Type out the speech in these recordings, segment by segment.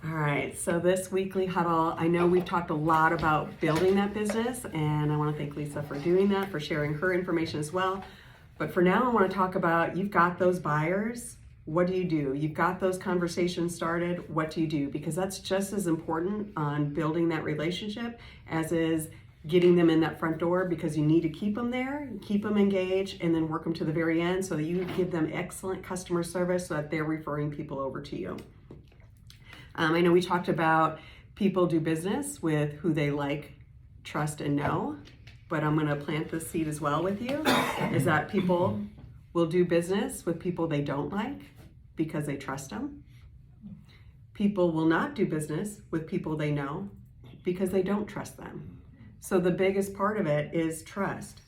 All right, so this weekly huddle, I know we've talked a lot about building that business, and I want to thank Lisa for doing that, for sharing her information as well. But for now, I want to talk about, you've got those buyers, what do you do? You've got those conversations started, what do you do? Because that's just as important on building that relationship as is getting them in that front door, because you need to keep them there, keep them engaged, and then work them to the very end so that you give them excellent customer service so that they're referring people over to you. I know we talked about people do business with who they like, trust, and know, but I'm going to plant this seed as well with you, is that people will do business with people they don't like because they trust them. People will not do business with people they know because they don't trust them. So the biggest part of it is trust.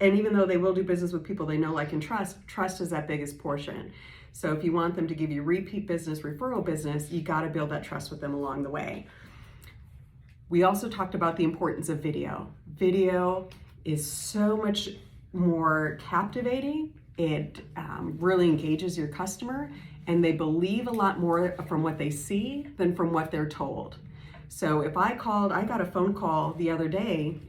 And even though they will do business with people they know, like, and trust is that biggest portion. So if you want them to give you repeat business, referral business, you got to build that trust with them along the way. We also talked about the importance of video. Video is so much more captivating. It really engages your customer, and they believe a lot more from what they see than from what they're told. So if I got a phone call the other day,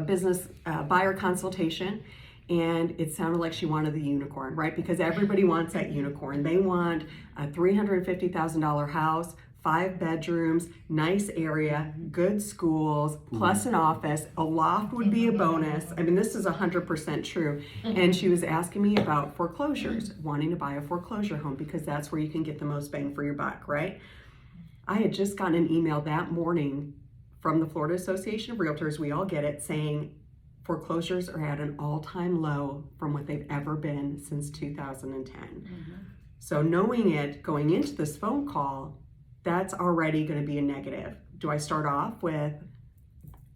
business buyer consultation, and it sounded like she wanted the unicorn, right? Because everybody wants that unicorn. They want a $350,000 house, 5 bedrooms, nice area, good schools, plus an office. A loft would be a bonus. I mean, this is 100% true. And she was asking me about foreclosures, wanting to buy a foreclosure home because that's where you can get the most bang for your buck, right? I had just gotten an email that morning from the Florida Association of Realtors, we all get it, saying foreclosures are at an all-time low from what they've ever been since 2010. So knowing it going into this phone call, that's already going to be a negative. Do I start off with,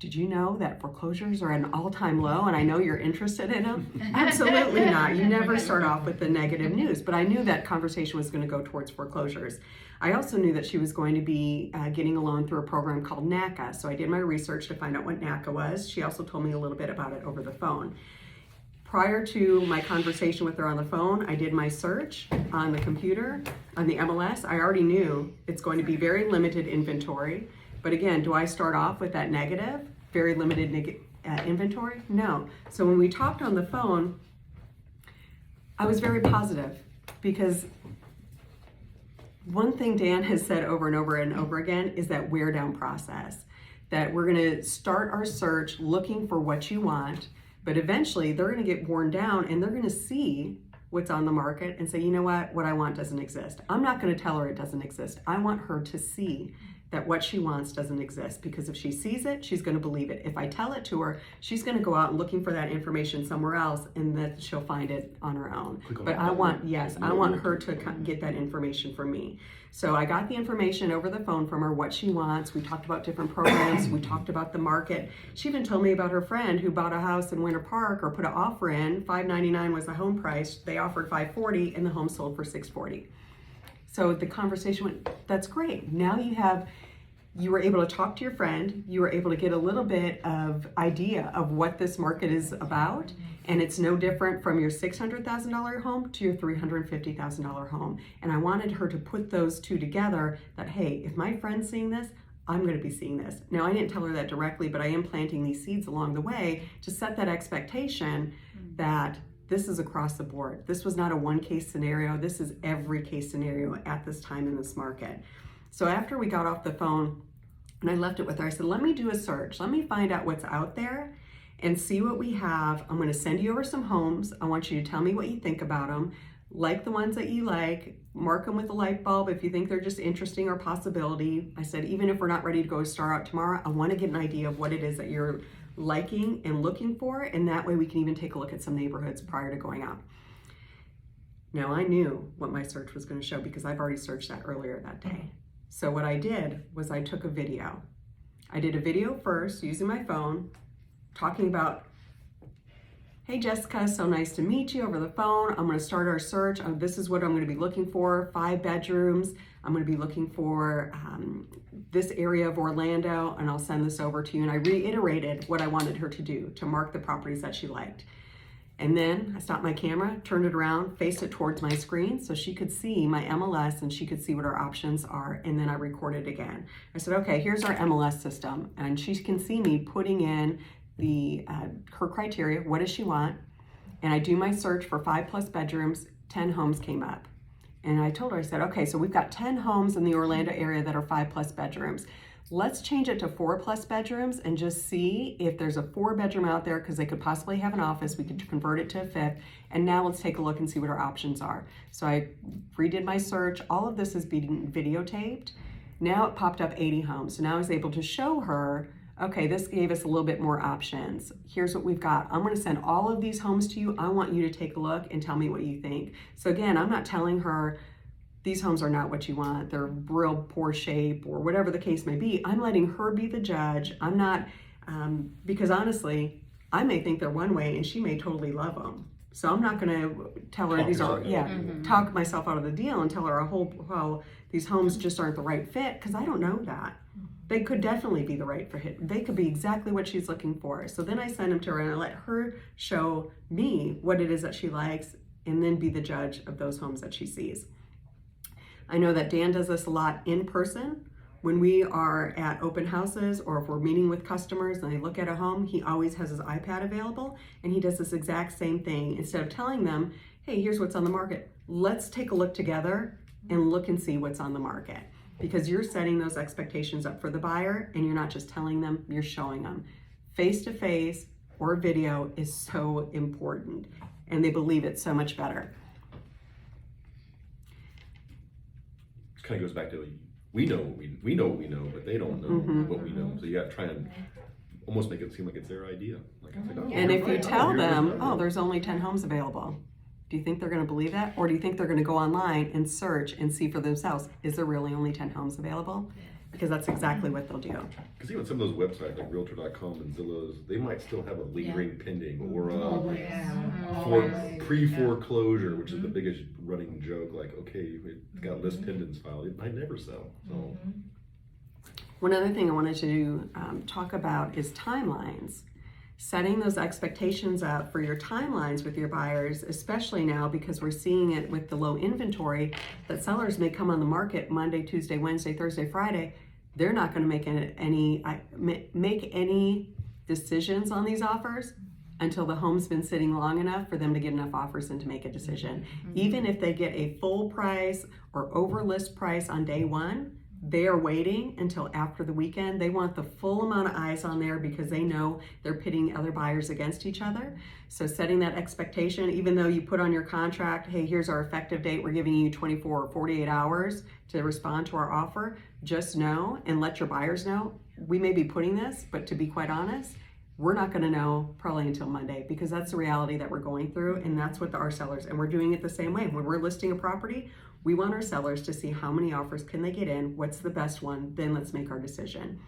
did you know that foreclosures are at an all-time low and I know you're interested in them? Absolutely not. You never start off with the negative news, but I knew that conversation was going to go towards foreclosures. I also knew that she was going to be getting a loan through a program called NACA, so I did my research to find out what NACA was. She also told me a little bit about it over the phone. Prior to my conversation with her on the phone, I did my search on the computer, on the MLS. I already knew it's going to be very limited inventory. But again, do I start off with that negative, very limited inventory? No. So when we talked on the phone, I was very positive, because one thing Dan has said over and over and over again is that wear down process, that we're going to start our search looking for what you want, but eventually they're going to get worn down and they're going to see what's on the market and say, you know what I want doesn't exist. I'm not going to tell her it doesn't exist. I want her to see that what she wants doesn't exist, because if she sees it, she's going to believe it. If I tell it to her, she's going to go out and looking for that information somewhere else, and then she'll find it on her own. But I want her to get that information from me. So I got the information over the phone from her, what she wants. We talked about different programs. We talked about the market. She even told me about her friend who bought a house in Winter Park, or put an offer in. $599 was the home price. They offered $540, and the home sold for $640. So the conversation went, that's great. Now you were able to talk to your friend, you were able to get a little bit of idea of what this market is about, and it's no different from your $600,000 home to your $350,000 home. And I wanted her to put those two together, that, hey, if my friend's seeing this, I'm going to be seeing this. Now, I didn't tell her that directly, but I am planting these seeds along the way to set that expectation that this is across the board. This was not a one case scenario. This is every case scenario at this time in this market. So after we got off the phone and I left it with her, I said, let me do a search. Let me find out what's out there and see what we have. I'm going to send you over some homes. I want you to tell me what you think about them. Like the ones that you like, mark them with a light bulb if you think they're just interesting or possibility. I said, even if we're not ready to go star out tomorrow, I want to get an idea of what it is that you're liking and looking for, and that way we can even take a look at some neighborhoods prior to going out. Now, I knew what my search was going to show because I've already searched that earlier that day. So what I did was I took a video. I did a video first using my phone, talking about, hey Jessica, so nice to meet you over the phone. I'm going to start our search. This is what I'm going to be looking for, 5 bedrooms. I'm going to be looking for this area of Orlando, and I'll send this over to you. And I reiterated what I wanted her to do, to mark the properties that she liked. And then I stopped my camera, turned it around, faced it towards my screen so she could see my MLS and she could see what our options are. And then I recorded again. I said, okay, here's our MLS system. And she can see me putting in her criteria. What does she want? And I do my search for 5+ bedrooms, 10 homes came up. And I told her, I said, okay, so we've got 10 homes in the Orlando area that are 5+ bedrooms. Let's change it to 4+ bedrooms and just see if there's a 4-bedroom out there, because they could possibly have an office. We could convert it to a 5th. And now let's take a look and see what our options are. So I redid my search. All of this is being videotaped. Now it popped up 80 homes. So now I was able to show her, okay, this gave us a little bit more options. Here's what we've got. I'm gonna send all of these homes to you. I want you to take a look and tell me what you think. So again, I'm not telling her, these homes are not what you want, they're real poor shape or whatever the case may be. I'm letting her be the judge. I'm not, because honestly, I may think they're one way and she may totally love them. So I'm not gonna tell her talk myself out of the deal and tell her how these homes just aren't the right fit, because I don't know that. They could definitely be the right fit. They could be exactly what she's looking for. So then I send them to her and I let her show me what it is that she likes and then be the judge of those homes that she sees. I know that Dan does this a lot in person. When we are at open houses or if we're meeting with customers and they look at a home, he always has his iPad available and he does this exact same thing. Instead of telling them, hey, here's what's on the market, let's take a look together and look and see what's on the market. Because you're setting those expectations up for the buyer and you're not just telling them, you're showing them. Face-to-face or video is so important and they believe it so much better. Kind of goes back to we know what we know, but they don't know what we know. So you got to try and almost make it seem like it's their idea. And if you tell them, oh, there's only 10 homes available, do you think they're going to believe that? Or do you think they're going to go online and search and see for themselves, is there really only 10 homes available? Because that's exactly what they'll do. Because even some of those websites like Realtor.com and Zillow's, they might still have a lingering pending or for pre-foreclosure, which is the biggest running joke. Like, okay, it's got list pendants filed, it might never sell. So. One other thing I wanted to talk about is timelines. Setting those expectations up for your timelines with your buyers, especially now because we're seeing it with the low inventory, that sellers may come on the market Monday, Tuesday, Wednesday, Thursday, Friday. They're not going to make any decisions on these offers until the home's been sitting long enough for them to get enough offers and to make a decision. Even if they get a full price or over list price on day one, they are waiting until after the weekend. They want the full amount of eyes on there because they know they're pitting other buyers against each other. So setting that expectation, even though you put on your contract, hey, here's our effective date, we're giving you 24 or 48 hours to respond to our offer, just know and let your buyers know, we may be putting this, but to be quite honest, we're not gonna know probably until Monday, because that's the reality that we're going through, and that's what our sellers, and we're doing it the same way. When we're listing a property, we want our sellers to see how many offers can they get in, what's the best one, then let's make our decision.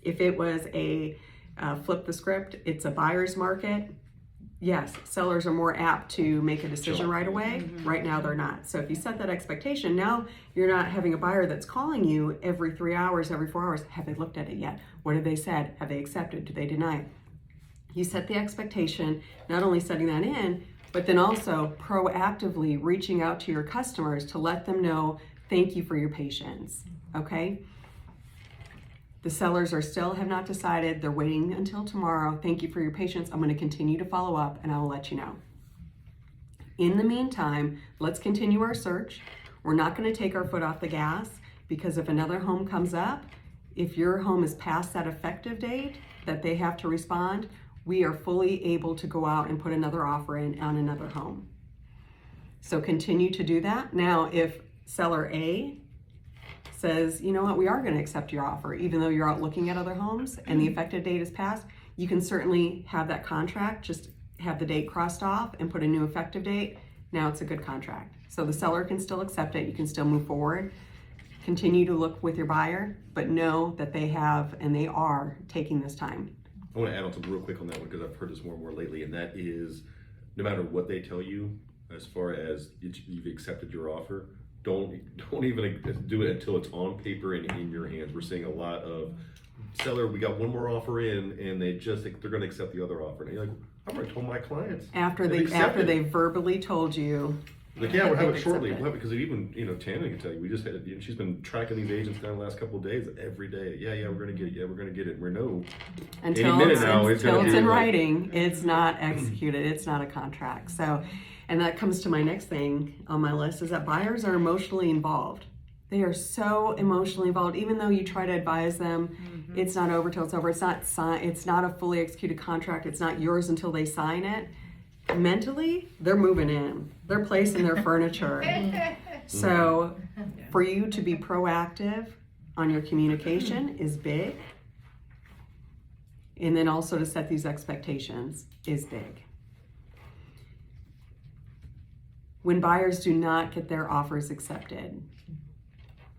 If it was a flip the script, it's a buyer's market, yes, sellers are more apt to make a decision right away. Right now they're not. So if you set that expectation, now you're not having a buyer that's calling you every 3 hours, every 4 hours. Have they looked at it yet? What have they said? Have they accepted? Do they deny? You set the expectation, not only setting that in, but then also proactively reaching out to your customers to let them know, thank you for your patience, okay? The sellers have not decided, they're waiting until tomorrow. Thank you for your patience. I'm gonna continue to follow up and I will let you know. In the meantime, let's continue our search. We're not gonna take our foot off the gas, because if another home comes up, if your home is past that effective date that they have to respond, we are fully able to go out and put another offer in on another home. So continue to do that. Now, if seller A says, you know what, we are going to accept your offer, even though you're out looking at other homes and the effective date is passed, you can certainly have that contract, just have the date crossed off and put a new effective date. Now it's a good contract. So the seller can still accept it. You can still move forward. Continue to look with your buyer, but know that they have and they are taking this time. I want to add on something real quick on that one, because I've heard this more and more lately, and that is, no matter what they tell you, as far as you've accepted your offer, don't even do it until it's on paper and in your hands. We're seeing a lot of seller, we got one more offer in, and they're going to accept the other offer, and you're like, I've already told my clients. After they verbally told you. Like, yeah, we'll have it shortly. We'll have it, because even, Tana can tell you, we just had, she's been tracking these agents down the last couple of days every day. Yeah, we're going to get it. Yeah, we're going to get it. We know until it's in writing, it's not executed. It's not a contract. So, and that comes to my next thing on my list is that buyers are emotionally involved. They are so emotionally involved. Even though you try to advise them, it's not over till it's over. It's not a fully executed contract. It's not yours until they sign it. Mentally, they're moving in. They're placing their furniture. So for you to be proactive on your communication is big. And then also to set these expectations is big. When buyers do not get their offers accepted,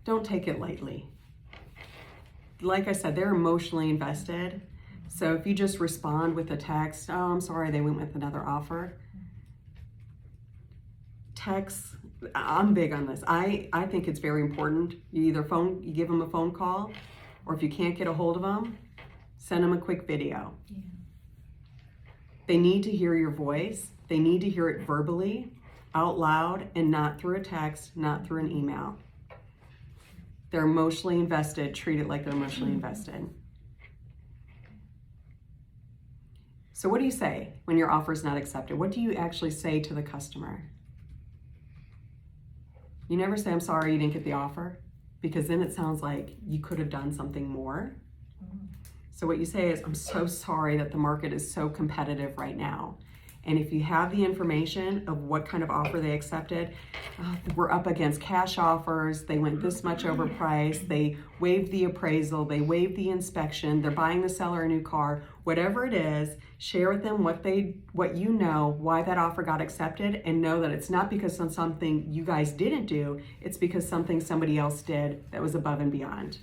don't take it lightly. Like I said, they're emotionally invested. So if you just respond with a text, oh, I'm sorry, they went with another offer. Text, I'm big on this. I think it's very important. You give them a phone call, or if you can't get a hold of them, send them a quick video. Yeah. They need to hear your voice. They need to hear it verbally, out loud, and not through a text, not through an email. They're emotionally invested. Treat it like they're emotionally invested. So what do you say when your offer is not accepted? What do you actually say to the customer? You never say, I'm sorry you didn't get the offer, because then it sounds like you could have done something more. So what you say is, I'm so sorry that the market is so competitive right now. And if you have the information of what kind of offer they accepted, we're up against cash offers, they went this much overpriced, they waived the appraisal, they waived the inspection, they're buying the seller a new car, whatever it is, share with them what you know, why that offer got accepted, and know that it's not because of something you guys didn't do, it's because something somebody else did that was above and beyond.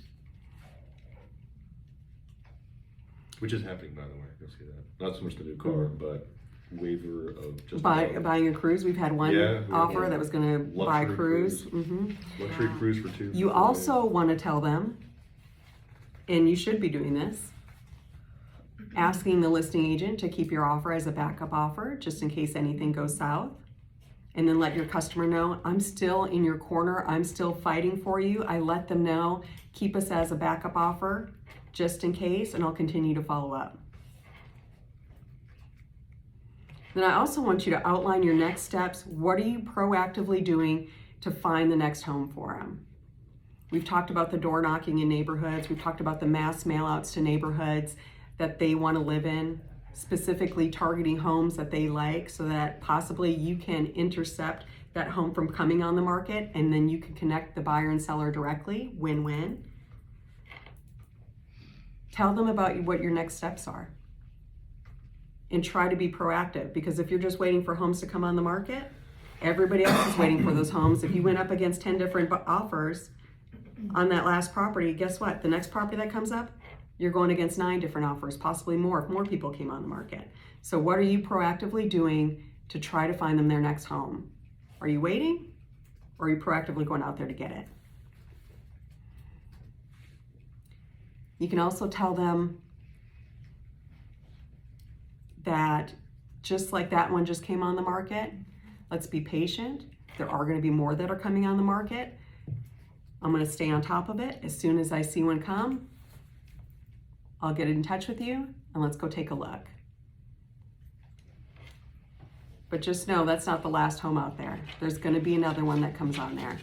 Which is happening, by the way, you'll see that. Not so much the new car, but waiver of just buying a cruise. We've had one offer that was going to buy a cruise. Luxury cruise for 2. You also want to tell them, and you should be doing this, asking the listing agent to keep your offer as a backup offer just in case anything goes south, and then let your customer know, I'm still in your corner, I'm still fighting for you. I let them know, keep us as a backup offer just in case, and I'll continue to follow up. Then I also want you to outline your next steps. What are you proactively doing to find the next home for them? We've talked about the door knocking in neighborhoods. We've talked about the mass mail outs to neighborhoods that they want to live in, specifically targeting homes that they like so that possibly you can intercept that home from coming on the market, and then you can connect the buyer and seller directly, win-win. Tell them about what your next steps are. And try to be proactive, because if you're just waiting for homes to come on the market, everybody else is waiting for those homes. If you went up against 10 different offers on that last property, guess what? The next property that comes up, you're going against 9 different offers, possibly more if more people came on the market. So what are you proactively doing to try to find them their next home? Are you waiting, or are you proactively going out there to get it? You can also tell them that just like that one just came on the market, let's be patient. There are going to be more that are coming on the market. I'm going to stay on top of it. As soon as I see one come, I'll get in touch with you and let's go take a look. But just know that's not the last home out there. There's going to be another one that comes on there.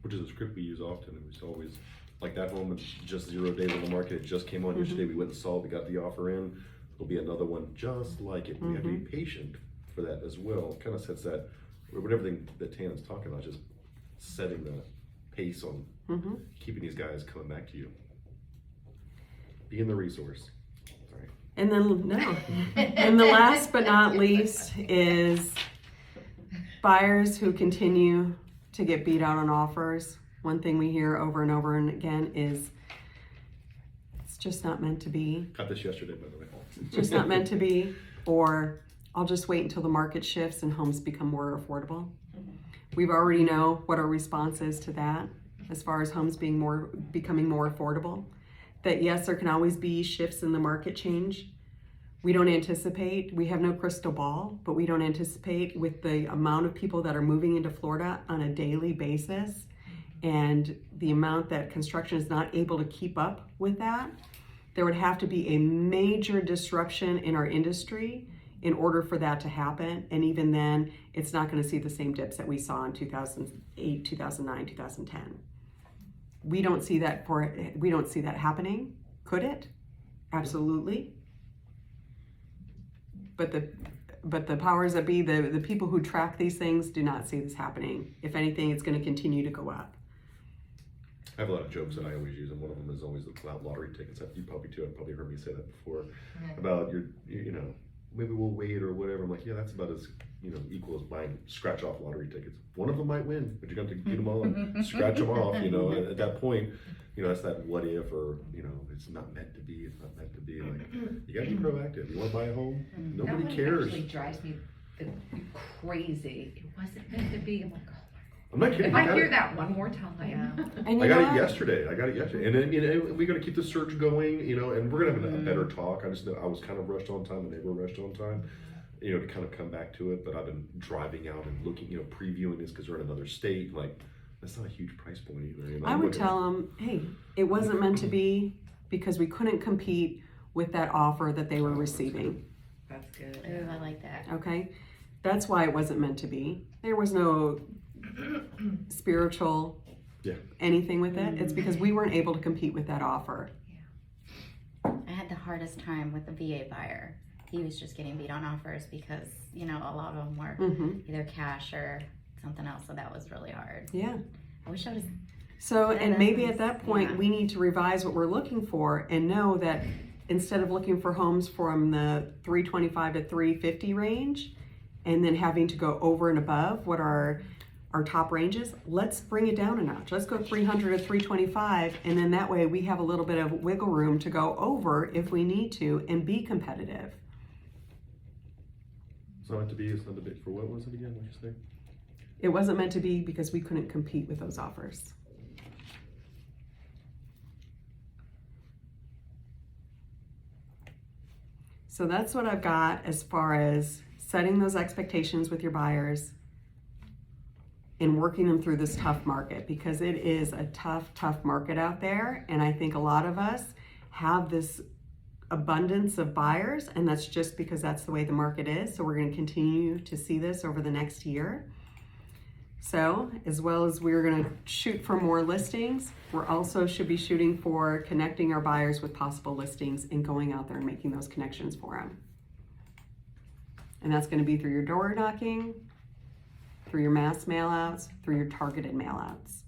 Which is a script we use often. And we always, like that home, it's just 0 days on the market. It just came on yesterday. We went and saw it. We got the offer in. There'll be another one just like it. We have to be patient for that as well. Kind of sets that, with everything that Tana's talking about, just setting the pace on keeping these guys coming back to you. Being the resource. Sorry. And then, and the last but not least is buyers who continue to get beat out on offers. One thing we hear over and over and again is it's just not meant to be. Got this yesterday, by the way. Just not meant to be, or I'll just wait until the market shifts and homes become more affordable. We've already know what our response is to that as far as homes becoming more affordable. That yes, there can always be shifts in the market change, We don't anticipate, we have no crystal ball, but we don't anticipate with the amount of people that are moving into Florida on a daily basis and the amount that construction is not able to keep up with that, there would have to be a major disruption in our industry in order for that to happen. And even then, it's not going to see the same dips that we saw in 2008, 2009, 2010. We don't see that happening. Could it? Absolutely. But the powers that be, the people who track these things do not see this happening. If anything, it's going to continue to go up. I have a lot of jokes that I always use, and one of them is always about lottery tickets. You probably too. I've probably heard me say that before. About maybe we'll wait or whatever. I'm like, yeah, that's about as equal as buying scratch off lottery tickets. One of them might win, but you're going to get them all and scratch them off. At that point, that's that what if, or it's not meant to be. It's not meant to be. Like, you got to be proactive. You want to buy a home? Nobody cares. That actually drives me crazy. It wasn't meant to be. I'm like, oh. I'm not kidding. If I hear that one more time, And I got it yesterday. And then we got to keep the search going, and we're gonna have a better talk. I just know I was kind of rushed on time, and they were rushed on time, to kind of come back to it. But I've been driving out and looking, previewing this because we're in another state. Like, that's not a huge price point either. I would tell them, hey, it wasn't meant to be because we couldn't compete with that offer that they were receiving. That's good. Ooh, I like that. Okay, that's why it wasn't meant to be. There was no spiritual anything with it. It's because we weren't able to compete with that offer. I had the hardest time with the VA buyer. He was just getting beat on offers because a lot of them were either cash or something else, so that was really hard. Yeah. I wish I was. So, and maybe at that point we need to revise what we're looking for and know that instead of looking for homes from the 325 to 350 range and then having to go over and above what our top ranges, let's bring it down a notch. Let's go 300 to 325, and then that way we have a little bit of wiggle room to go over if we need to and be competitive. It's not meant to be. It's not a bit for what was it again? What'd you say? It wasn't meant to be because we couldn't compete with those offers. So that's what I've got as far as setting those expectations with your buyers and working them through this tough market, because it is a tough market out there. And I think a lot of us have this abundance of buyers, and that's just because that's the way the market is. So we're going to continue to see this over the next year. So as well as we're going to shoot for more listings, we're also should be shooting for connecting our buyers with possible listings and going out there and making those connections for them. And that's going to be through your door knocking, through your mass mail outs, through your targeted mail outs.